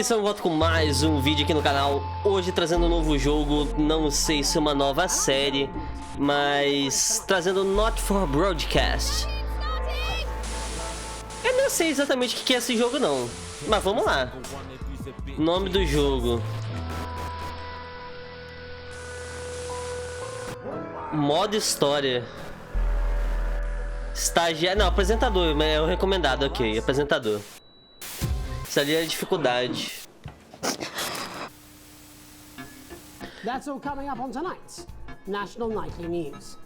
Iniciando volta com mais um vídeo aqui no canal. Hoje trazendo um novo jogo, não sei se uma nova série, mas trazendo Not for Broadcast. Eu não sei exatamente o que é esse jogo não, mas vamos lá. Nome do jogo: modo história. Estagiário, não, apresentador, é o recomendado, ok, apresentador. Isso ali é a dificuldade. That's all coming up on tonight's National Nightly News.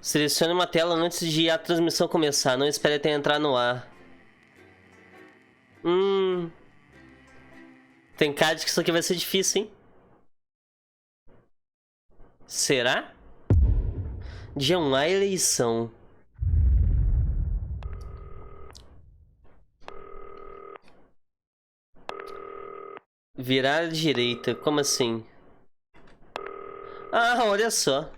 Selecione uma tela antes de a transmissão começar. Não espere até entrar no ar. Tem cara de que isso aqui vai ser difícil, hein? Será? Dia 1, a eleição. Virar à direita. Como assim? Ah, olha só.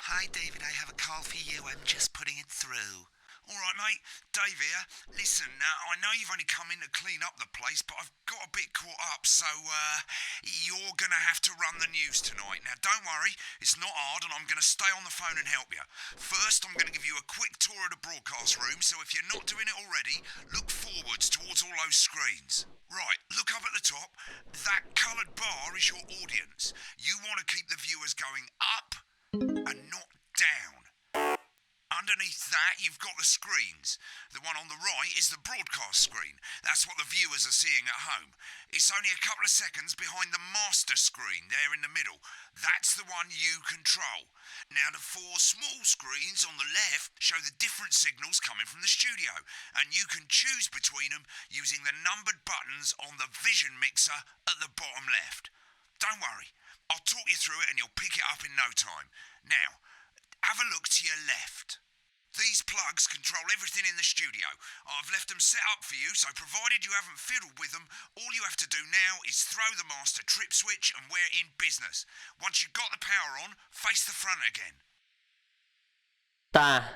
Hi David, I have a call for you. I'm just putting it through. Alright mate, Dave here. Listen, I know you've only come in to clean up the place, but I've got a bit caught up, so you're gonna have to run the news tonight. Now don't worry, it's not hard and I'm gonna stay on the phone and help you. First, I'm gonna give you a quick tour of the broadcast room, so if you're not doing it already, look forwards towards all those screens. Right, look up at the top. That coloured bar is your audience. You want to keep the viewers going up and not down. Underneath that, you've got the screens. The one on the right is the broadcast screen. That's what the viewers are seeing at home. It's only a couple of seconds behind the master screen there in the middle. That's the one you control. Now, the four small screens on the left show the different signals coming from the studio, and you can choose between them using the numbered buttons on the vision mixer at the bottom left. Don't worry, I'll talk you through it and you'll pick it up in no time. Now, have a look to your left. These plugs control everything in the studio. I've left them set up for you, so provided you haven't fiddled with them, all you have to do now is throw the master trip switch and we're in business. Once you've got the power on, face the front again. Tá.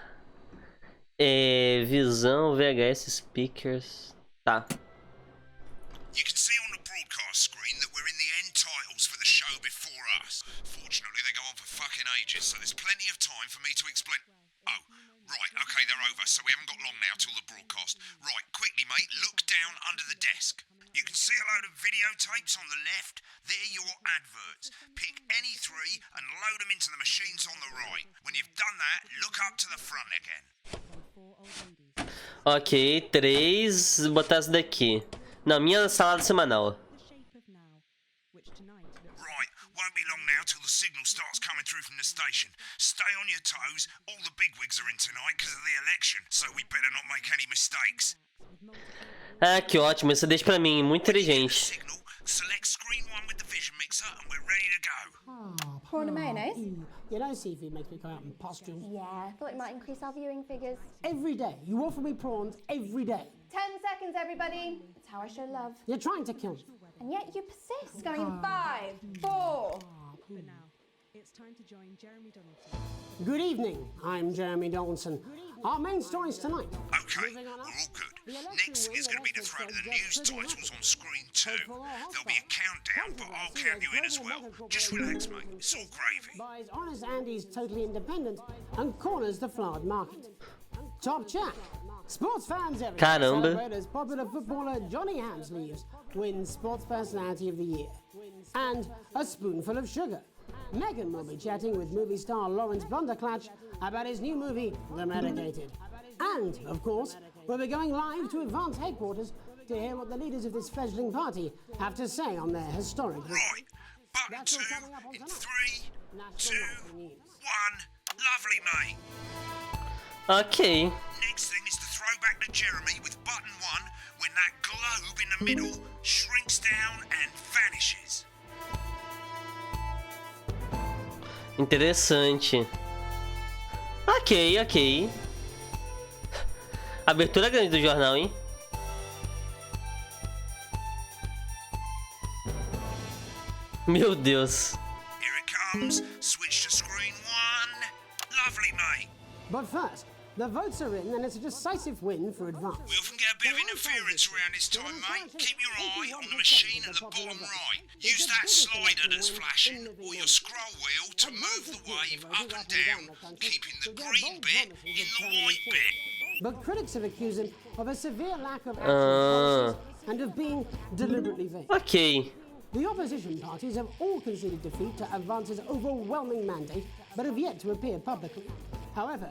Visão, VHS, speakers. Tá. You can see on the broadcast screen that we're in the end titles for the show before us. Fortunately, they go on for fucking ages, so there's plenty of time for me to explain. Oh, right, okay, they're over, so we haven't got long now till the broadcast. Right, quickly, mate, look down under the desk. You can see a load of videotapes on the left. They're your adverts. Pick any three and load them into the machines on the right. When you've done that, look up to the front again. Ok, 3. Botar essa daqui. Na minha salada semanal. Right, won't be long now till the signal starts coming through from the station. Stay on your toes. All the bigwigs are in tonight because of the election, so we better not make any mistakes. Ah, que ótimo. Isso deixa pra mim. Muito inteligente. Signal, select screen 1 with the vision mixer and we're ready to go. Prawn and mayonnaise? You know, seafood makes me come out in pustules. Yeah, I thought it might increase our viewing figures. Every day. You offer me prawns every day. 10 seconds, everybody. That's how I show love. You're trying to kill me. And yet you persist. Going in 5, 4. But now, it's time to join Jeremy Donaldson. Good evening. I'm Jeremy Donaldson. Our main stories tonight. Okay, we're all good. Next is going to be the throw to the news titles on screen 2. There'll be a countdown, but I'll count you in as well. Just relax, mate. It's all gravy. Buys Honest Andy's Totally Independent and corners the flowered market. Top chat. Sports fans everywhere Caramba. celebrate as popular footballer Johnny Hamsleeves wins Sports Personality of the Year. And a spoonful of sugar. Megan will be chatting with movie star Lawrence Blunderclatch about his new movie, The Medicated. And, of course, we'll be going live to Advance headquarters to hear what the leaders of this fledgling party have to say on their historic... Right, button 2 in 3, 2, 1. Lovely, mate. Ok. Next thing is to throw back to Jeremy with button 1 when that globe in the middle shrinks down and vanishes. Interessante. Ok, ok. Abertura grande do jornal, hein? Meu Deus. Here it comes. Switch to screen 1. Lovely, mate. But first, the votes are in and it's a decisive win for Advance. We often get a bit of interference around this time, mate. Keep your eye on the machine at the bottom right. Use that slider that's flashing or your scroll wheel to move the wave up and down, keeping the green bit in the white bit. But critics have accused him of a severe lack of action policies and of being deliberately vague. Ok. The opposition parties have all conceded defeat to Advance's overwhelming mandate, but have yet to appear publicly. However,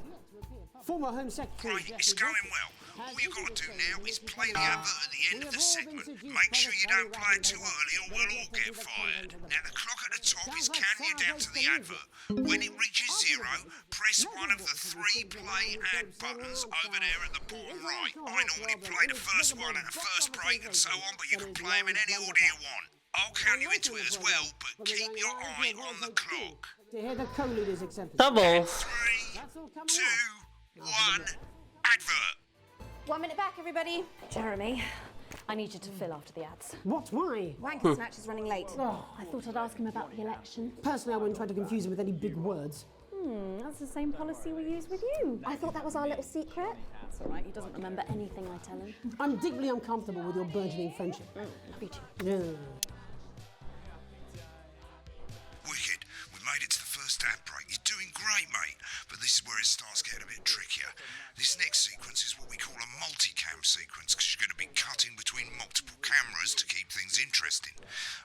former Home Secretary Right, it's going well. All you've got to do now is play the advert at the end of the segment. Make sure you don't play it too early or we'll all get fired. Now the clock at the top is counting you down to the advert. When it reaches 0, press one of the 3 play ad buttons over there at the bottom right. I normally play the first one at the first break and so on, but you can play them in any order you want. I'll count you into it as well, but keep your eye on the clock. to hear the co-leaders accept Tá bom. 3, 2, 1, advert. 1 minute back, everybody. Jeremy, I need you to fill after the ads. What? Why? Wanker Snatch is running late. I thought I'd ask him about the election. Personally, I wouldn't try to confuse him with any big words. That's the same policy we use with you. I thought that was our little secret. That's all right, he doesn't remember anything I tell him. I'm deeply uncomfortable with your burgeoning friendship. Me too. Yeah. Wicked. We made it to the first ad break. You're doing great, mate. But this is where it starts getting a bit trickier. This next sequence is what we call a multicam sequence because you're going to be cutting between multiple cameras to keep things interesting.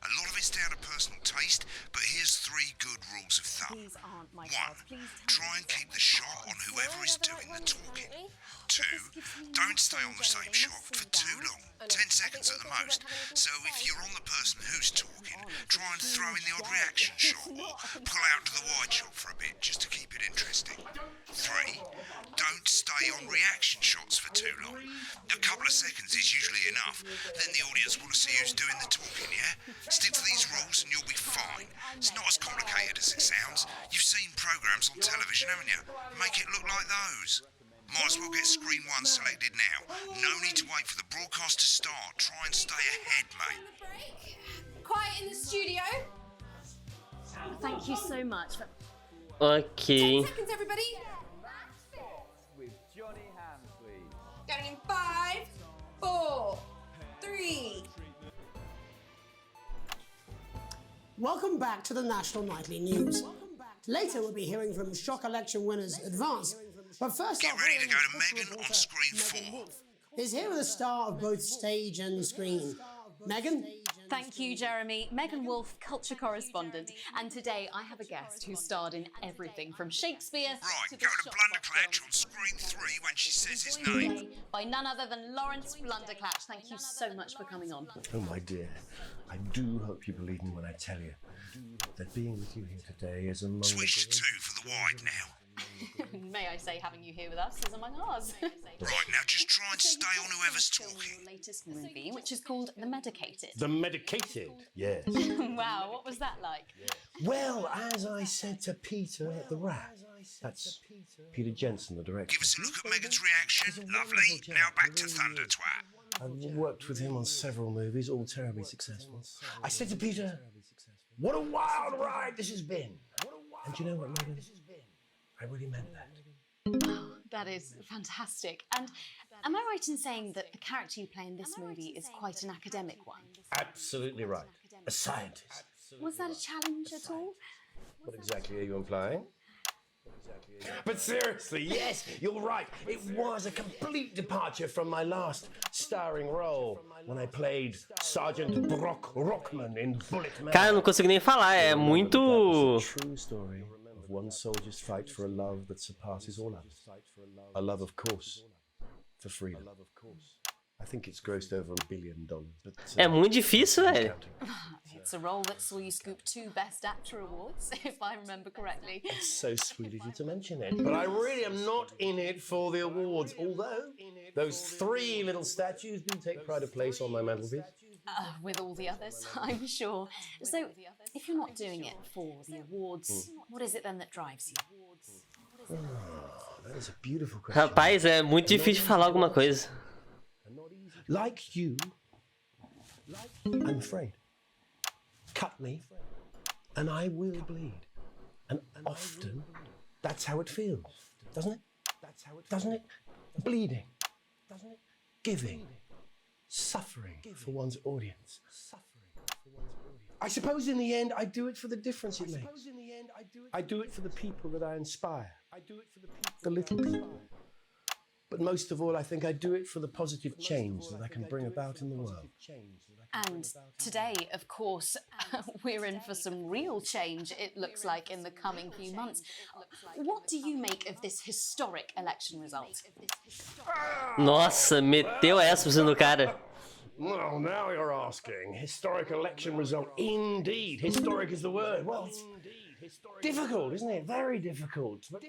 A lot of it's down to personal taste, but here's 3 good rules of thumb. These aren't my 1. cards. Please Try and keep the shot on whoever is doing the talking. 2. Don't stay on the same shot for too long. 10 seconds at the most. So if you're on the person who's talking, try and throw in the odd reaction shot or pull out to the wide shot for a bit just to keep it interesting. 3. Don't stay on reaction shots for too long. A couple of seconds is usually enough. Then the audience want to see who's doing the talking, yeah? Stick to these rules and you'll be fine. It's not as complicated as it sounds. You've seen programmes on television, haven't you? Make it look like those. Might as well get screen 1 selected now. No need to wait for the broadcast to start. Try and stay ahead, mate. Quiet in the studio. Thank you so much. 10 Ok. seconds, everybody. Going in 5, 4, 3. Welcome back to the National Nightly News. Later, we'll be hearing from shock election winners Advance. But first, Get our ready to go to National Megan on reporter, screen Megan 4. Wolf, is here with a star of both stage and screen. Megan? Thank you, Jeremy. Megan Wolf, culture correspondent. And today I have a guest who starred in everything from Shakespeare Right, to go the to Shopbot Blunderclatch films. on screen 3 when she says his Joined name. today by none other than Lawrence Blunderclatch. Thank you so much for coming on. Oh, my dear, I do hope you believe me when I tell you that being with you here today is among Switch to the 2 for the wide now. May I say, having you here with us is among ours. Right, now just try and stay on whoever's Film talking. your latest movie, which is called The Medicated. The medicated, yes. Wow, what was that like? Well, as I said to Peter at the Rat, that's Peter Jensen, the director. Give us a look at Megan's reaction. Lovely. Now back to Thunder Twat. I've worked with him on several movies, all terribly successful. I said to Peter, what a wild ride this has been. And you know what, Megan? I really meant that. That is fantastic. And am I right in saying that the character you play in this movie is quite an academic one? Absolutely right. A scientist. Was that a challenge at all? What exactly are you implying? But seriously, yes, you're right. It was a complete departure from my last starring role when I played Sergeant Brock Rockman in Bullet Man. Cara, eu não consigo nem falar, é muito... It's a true story of one soldier's fight for a love that surpasses all others. A love, of course, for freedom. I think it's grossed over $1 billion, but É muito difícil, velho. It's a role that saw you scoop 2 Best Actor awards, if I remember correctly. it's so sweet of you to mention it. But I really am not in it for the awards, although those 3 little statues do take pride of place on my mantelpiece. with all the others, I'm sure. So, if you're not doing it for the awards, what is it then that drives you? That is a beautiful question. Rapaz, é muito difícil falar alguma coisa. Like you, I'm afraid. Cut me, and I will bleed. And often, that's how it feels, doesn't it? Doesn't it? Bleeding, doesn't it? Giving, suffering for one's audience. I suppose in the end, I do it for the difference it makes. I do it for the people that I inspire. The little people. But most of all, I think I do it for the positive change that I can bring about in the world. And today, of course, we're in for some real change, it looks like, in the coming few months. What do you make of this historic election result? Nossa, meteu essa pra cima do cara. Well, now you're asking. Historic election result. Indeed. Historic is the word. Well, it's difficult, isn't it? Very difficult. But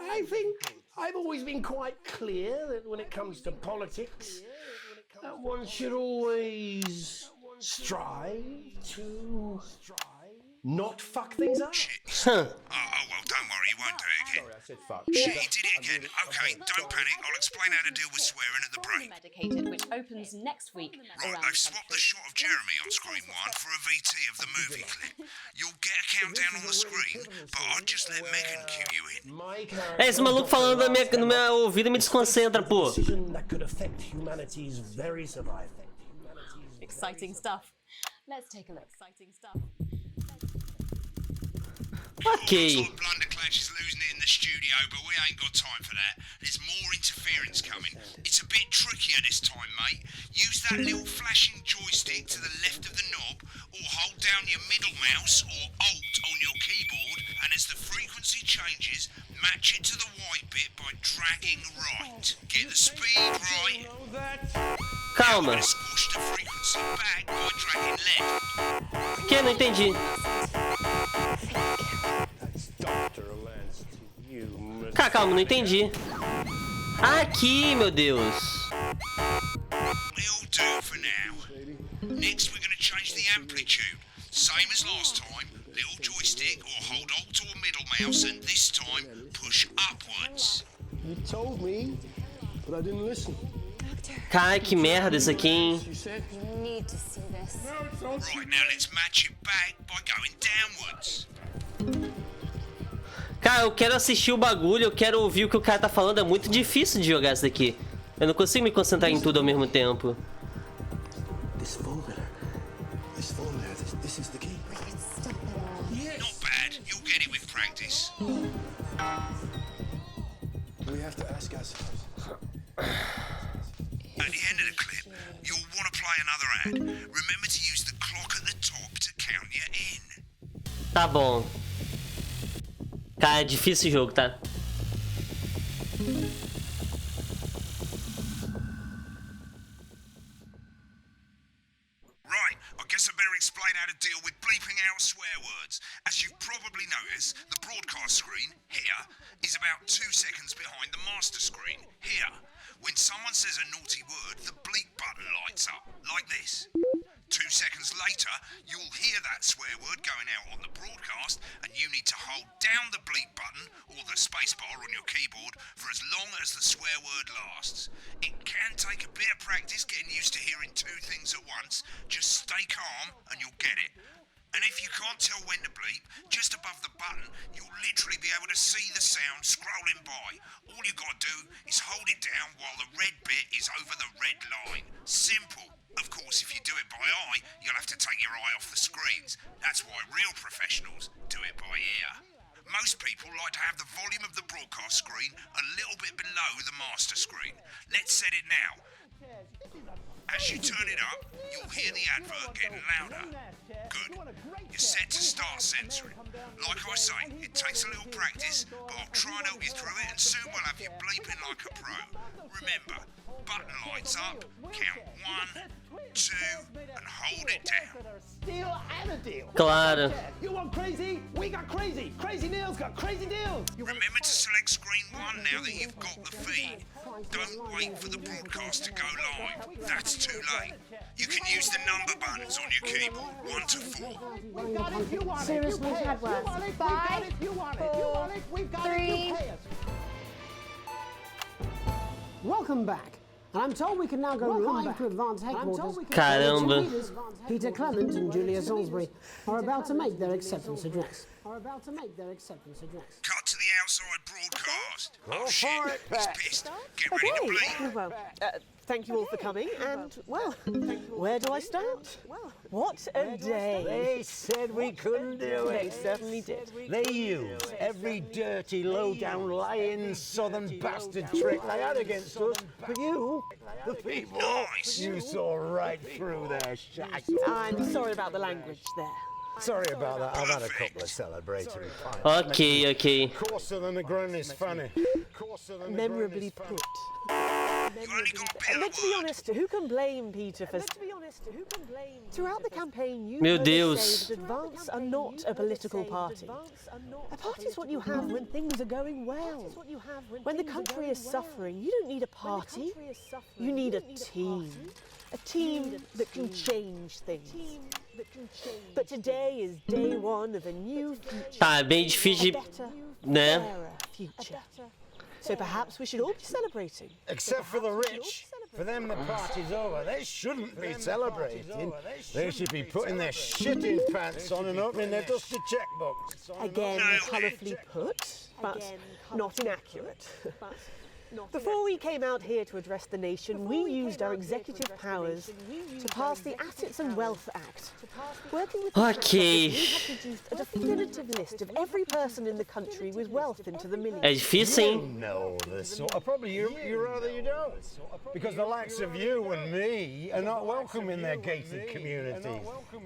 I think I've always been quite clear that when it comes to politics, one should always strive to not fuck things up. Huh. Oh, well, don't worry, you won't do it again. Sorry, I said fuck. Shit, you did it again. Okay, don't panic. I'll explain how to deal with swearing at the break. Medicated, which opens next week. Right, around they've swapped the shot of Jeremy on screen 1 for a VT of the movie clip. You'll get a countdown on the screen, but I'll just let Megan cue you in. My É, esse maluco falando no meu ouvido me desconcentra, pô. decision that could affect humanity's very survival. Exciting stuff. Let's take a look. Exciting stuff. Ok. Looks like Blunderclatch is losing it in the studio, but we ain't got time for that. There's more interference coming. It's a bit trickier this time, mate. Use that little flashing joystick to the left of the knob, or hold down your middle mouse or Alt on your keyboard, and as the frequency changes, match it to the white bit by dragging right. Get the speed right. Calma. And squash the frequency back by dragging left. Que? Não entendi. Cara, calma, não entendi. Aqui, meu Deus. It'll do for now. Next, we're going to change the amplitude. Same as last time. Little joystick or hold Alt or middle mouse, and this time push upwards. You told me, but I didn't listen. Cara, que merda isso aqui, hein? You need to see this. Right, now let's match it back by going downwards. Cara, eu quero assistir o bagulho, eu quero ouvir o que o cara tá falando. É muito difícil de jogar isso daqui. Eu não consigo me concentrar em tudo ao mesmo tempo. This formula, this is the key. Not bad. You'll get it with practice. We have to ask ourselves. At the end of the clip, you'll want to play another ad. Remember to use the clock at the top to count you in. Tá bom. Cara, é difícil o jogo, tá? Right, I guess I better explain how to deal with bleeping out swear words. As you've probably noticed, the broadcast screen, here, is about 2 seconds behind the master screen, here. When someone says a naughty word, the bleep button lights up, like this. 2 seconds later, you'll hear that swear word going out on the broadcast, and you need to hold down the bleep button, or the spacebar on your keyboard, for as long as the swear word lasts. It can take a bit of practice getting used to hearing 2 things at once. Just stay calm, and you'll get it. And if you can't tell when to bleep, just above the button, you'll literally be able to see the sound scrolling by. All you gotta do is hold it down while the red bit is over the red line. Simple. Of course, if you do it by eye, you'll have to take your eye off the screens. That's why real professionals do it by ear. Most people like to have the volume of the broadcast screen a little bit below the master screen. Let's set it now. As you turn it up, you'll hear the advert getting louder. Good. You're set to start censoring. Like I say, it takes a little practice, but I'll try and help you through it, and soon we'll have you bleeping like a pro. Remember, button lights up, count 1, 2, and hold it down. Deal and a deal. Claro. You want crazy? We got crazy. Crazy Neil's got crazy deals. Remember to select screen 1 now that you've got the feed. Don't wait for the broadcast to go live. That's too late. You can use the number buttons on your keyboard, 1 to 4. Seriously, had worse. 5, 4, 3. Welcome back. And I'm told we can now go live to advance headquarters. Caramba. Peter Clement and Julia Salisbury are about to make their acceptance address. Cut to the outside broadcast. Oh shit, he's pissed. Get ready to bleed. Well, thank you all for coming, and, well, where do I start? What a day. They said we couldn't do They it. certainly did. They used every dirty, low-down, lying southern bastard trick they had against us. But you, the people, Nice. you saw right through their shite. I'm sorry about the language there. Sorry about that. I've had a couple of celebratory pints. Ok. Coarser than the grown is funny. Coarser than the Memorably put. You only got a bit of Let's be work. honest, who can blame Peter for... Throughout the campaign, you Meu heard us Deus. say that Advance are not a political party. A party is what you have when things are going well. When the country is suffering, you don't need a party. You need a team. A team that can change things. But today is day one of a new future. Tá, é bem difícil de... Better, né? fairer future. So perhaps we should all be celebrating. Except for the rich. For them, the party's over. They shouldn't be celebrating. They should be putting their shitting pants on and opening their dusty checkbooks. Again, colourfully put, but not inaccurate. Before we came out here to address the nation, we used our executive powers to pass the Assets and Wealth Act. Working with the Okay. tax office, we have produced a definitive list of every person in the country with wealth into the millions. É difícil, You hein? know this sort of... Probably you rather you don't. Because the likes of you and me are not welcome in their gated communities.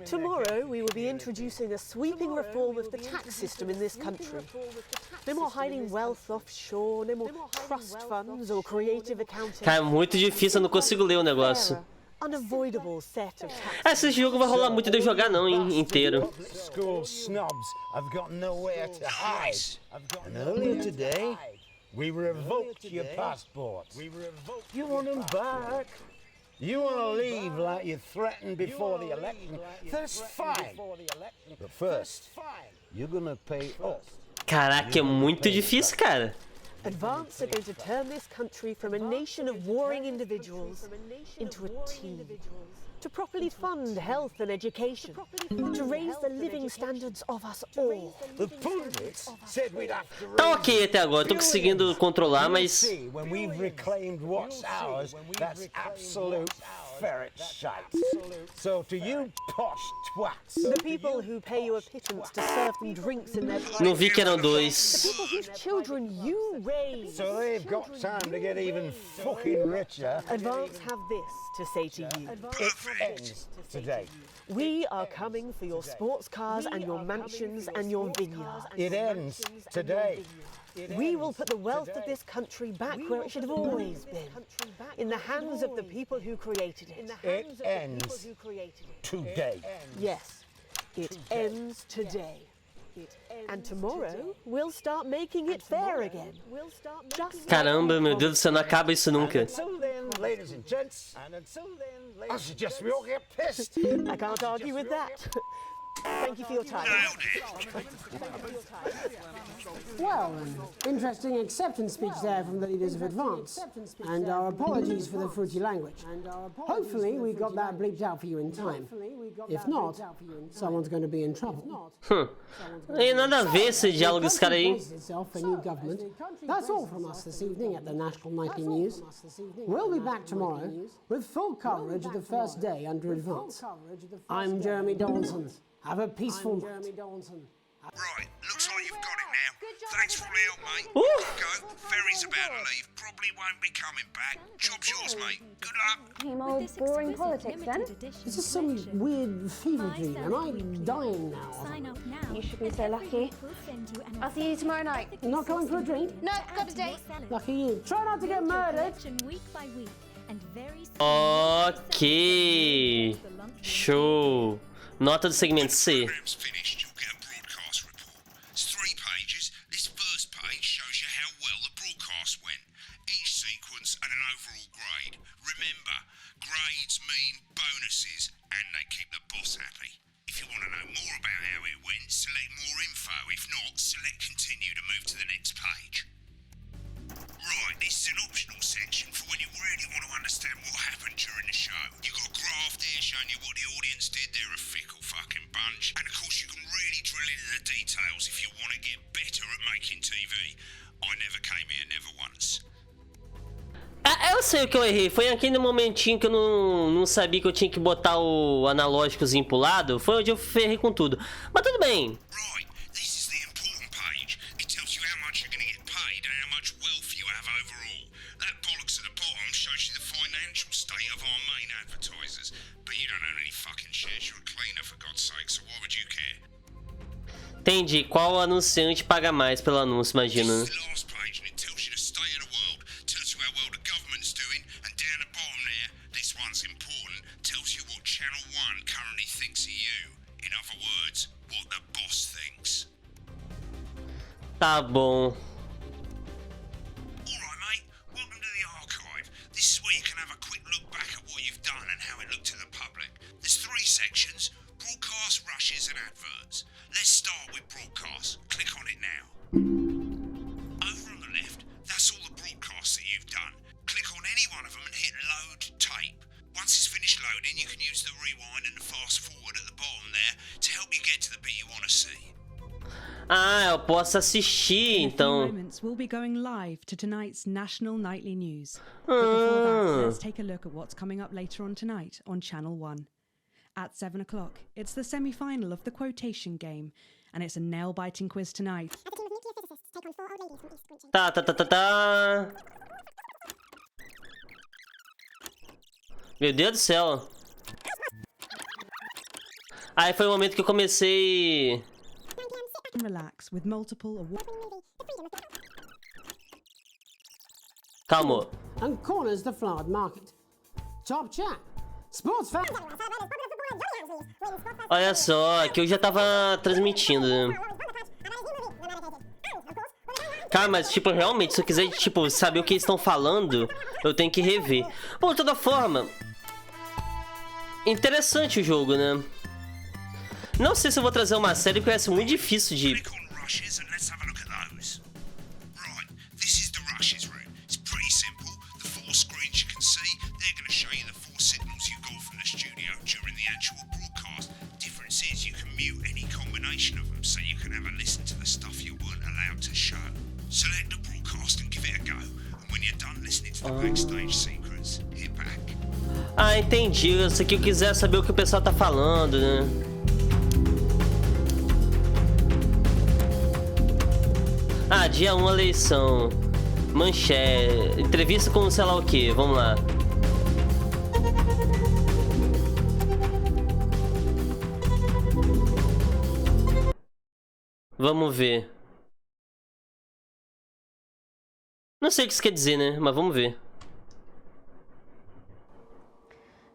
Tomorrow, we will be introducing a sweeping reform of the tax system in this country. No more hiding wealth offshore, no more trust funds or creative accounting. Cara, é muito difícil, eu não consigo ler o negócio. Unavoidable set of tax. Esse jogo vai rolar muito de eu jogar não, hein, inteiro. School snobs have got nowhere to hide. And earlier today, we revoked your passports. You want them back? You want to leave like you threatened before the election? That's fine. But first, you're gonna pay us. Caraca, é muito difícil, cara. Advance are going to turn this country from a nation of warring individuals into a team. To properly fund health and education. To raise the living standards of us all. The pundits said we'd have to Tá ok até agora, tô conseguindo controlar, mas... see when we've reclaimed what's ours, that's absolute ferret shite. So to you posh twats, The people who pay you a pittance to serve them drinks in their Não vi que eram The dois. people whose children you raise. so they've got time to get even fucking richer. Advance have this to say to you. It ends today. We are coming for your sports cars and your mansions and your vineyards. It ends today. We will put the wealth of this country back where it should have always been. In the hands of the people who created it. It ends today. Yes, it ends today. And tomorrow, we'll start making it fair again. Just Caramba, meu Deus do céu, não acaba isso nunca. Until then, ladies and gents, I suggest we all get pissed. I can't argue with that. Thank you for your time. Well, an interesting acceptance speech there from the leaders of Advance. And our apologies for the fruity language. Hopefully we got that bleeped out for you in time. If not, someone's going to be in trouble. E nada a ver esse diálogo desse cara aí. Itself for new government. That's all from us this evening at the National Nightly News. We'll be back tomorrow with full coverage of the first day under Advance. I'm Jeremy Donaldson. Have a peaceful night. Right, looks like you've got it now. Thanks for all the help, mate. Ooh. Go. Ferry's about to leave. Probably won't be coming back. Job's yours, mate. Good luck. Same old boring politics then. Is this some weird fever dream? Am I dying now? Sign up now. You should be so lucky. We'll send you an I'll see you tomorrow night. You're not going for a drink? No, got a date. Lucky you. Try not to get murdered. week by week and very Ok. Show. Nota do segmento C. Program's finished. You'll get a broadcast report. It's 3 pages. This first page shows you how well the broadcast went. Each sequence and an overall grade. Remember, grade rewards mean bonuses, and they keep the boss happy. If you want to know more about how it went, select more info. If not, select continue to move to the next page. Right, this is an optional section for when you really want to understand what happened during the show. You've got a graph there showing you what the audience did. They're a fickle fucking bunch. And of course you can really drill into the details if you want to get better at making TV. I never came here, never once. Eu sei o que eu errei. Foi aquele momentinho que eu não sabia que eu tinha que botar o analógicozinho pro lado. Foi onde eu ferrei com tudo. Mas tudo bem. Right, this is the important page. It tells you how much you're going to get paid and how much wealth you have overall. That bollocks at the bottom shows you the financial state of our main advertisers. But you don't own any fucking shares. You're a cleaner, for God's sake, so why would you care? Entendi. Qual anunciante paga mais pelo anúncio, imagina. This is the last page and it tells you the state of the world. Tells you how well the government's doing. And down the bottom there, this one's important, tells you what Channel 1 currently thinks of you. In other words, what the boss thinks. Tá bom. Alright mate, welcome to the archive. This is where you can have a quick look back at what you've done and how it looked to the public. There's 3 sections: broadcast, rushes and adverts. Let's start with broadcast. Click on it now. Over on the left, that's all the broadcasts that you've done. Click on any one of them and hit load tape. Once it's finished loading, you can use the rewind and the fast forward at the bottom there to help you get to the bit you want to see. Ah, eu posso assistir, então. Moments, we'll be going live to tonight's national nightly news. But before that, let's take a look at what's coming up later on tonight on Channel 1. At 7 o'clock, it's the semi-final of the quotation game, and it's a nail-biting quiz tonight. Tá. Meu Deus do céu. Aí foi o momento que eu comecei... Relax with multiple awards. Calma. And corners the flowered market. Top chat. Sports fan. Olha só, que eu já tava transmitindo, né? Cara, mas tipo, realmente, se eu quiser, tipo, saber o que eles estão falando, eu tenho que rever. Bom, de toda forma, interessante o jogo, né? Não sei se eu vou trazer uma série, porque vai ser muito difícil de... Click on rushes and let's have a look at those. Right, this is the rushes room. It's pretty simple. The 4 screens you can see, they're going to show you the 4 signals you got from the studio during the actual broadcast. Difference is you can mute any combination of them, so you can have a listen to the stuff you weren't allowed to show. Select the broadcast and give it a go. And when you're done listening to the backstage secrets, hit back. Ah, entendi. Se aqui eu quiser saber o que o pessoal tá falando, né? Ah, dia 1, eleição. Manchete. Entrevista com sei lá o que. Vamos lá. Vamos ver. Não sei o que isso quer dizer, né? Mas vamos ver.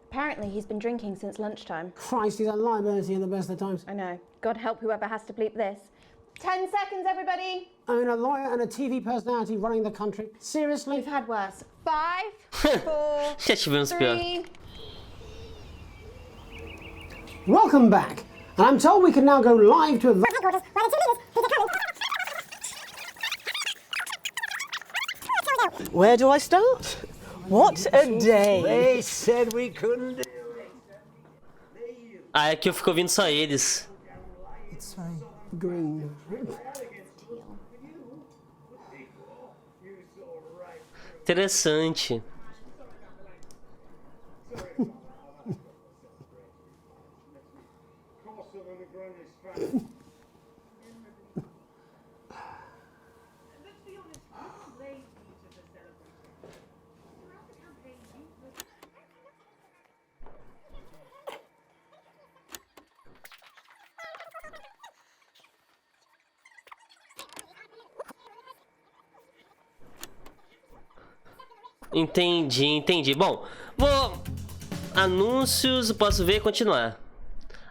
Apparently he's been drinking since lunchtime. Christ, he's a liability in the best of times. I know. God help whoever has to bleep this. 10 seconds, everybody. I mean, a lawyer and a TV personality running the country. Seriously? We've had worse. 5, 4, Já tivemos pior. 3. Welcome back. And I'm told we can now go live to a... Where do I start? What a day! They said we couldn't do it. Ah, é que eu fico ouvindo só eles. It's green. Interessante. Entendi. Bom, vou... Anúncios, posso ver e continuar.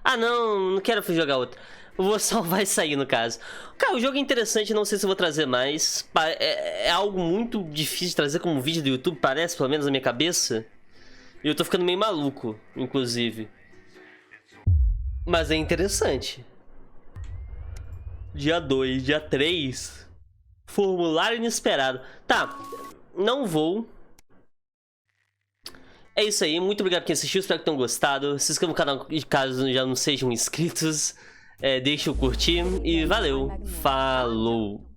Ah, não quero jogar outro. Eu vou salvar e sair, no caso. Cara, o jogo é interessante, não sei se eu vou trazer mais. É algo muito difícil de trazer como vídeo do YouTube, parece, pelo menos na minha cabeça. E eu tô ficando meio maluco, inclusive. Mas é interessante. Dia 2, dia 3. Formulário inesperado. Tá, não vou. É isso aí, muito obrigado por quem assistiu, espero que tenham gostado. Se inscreva no canal caso já não sejam inscritos. Deixa o curtir e valeu. Falou!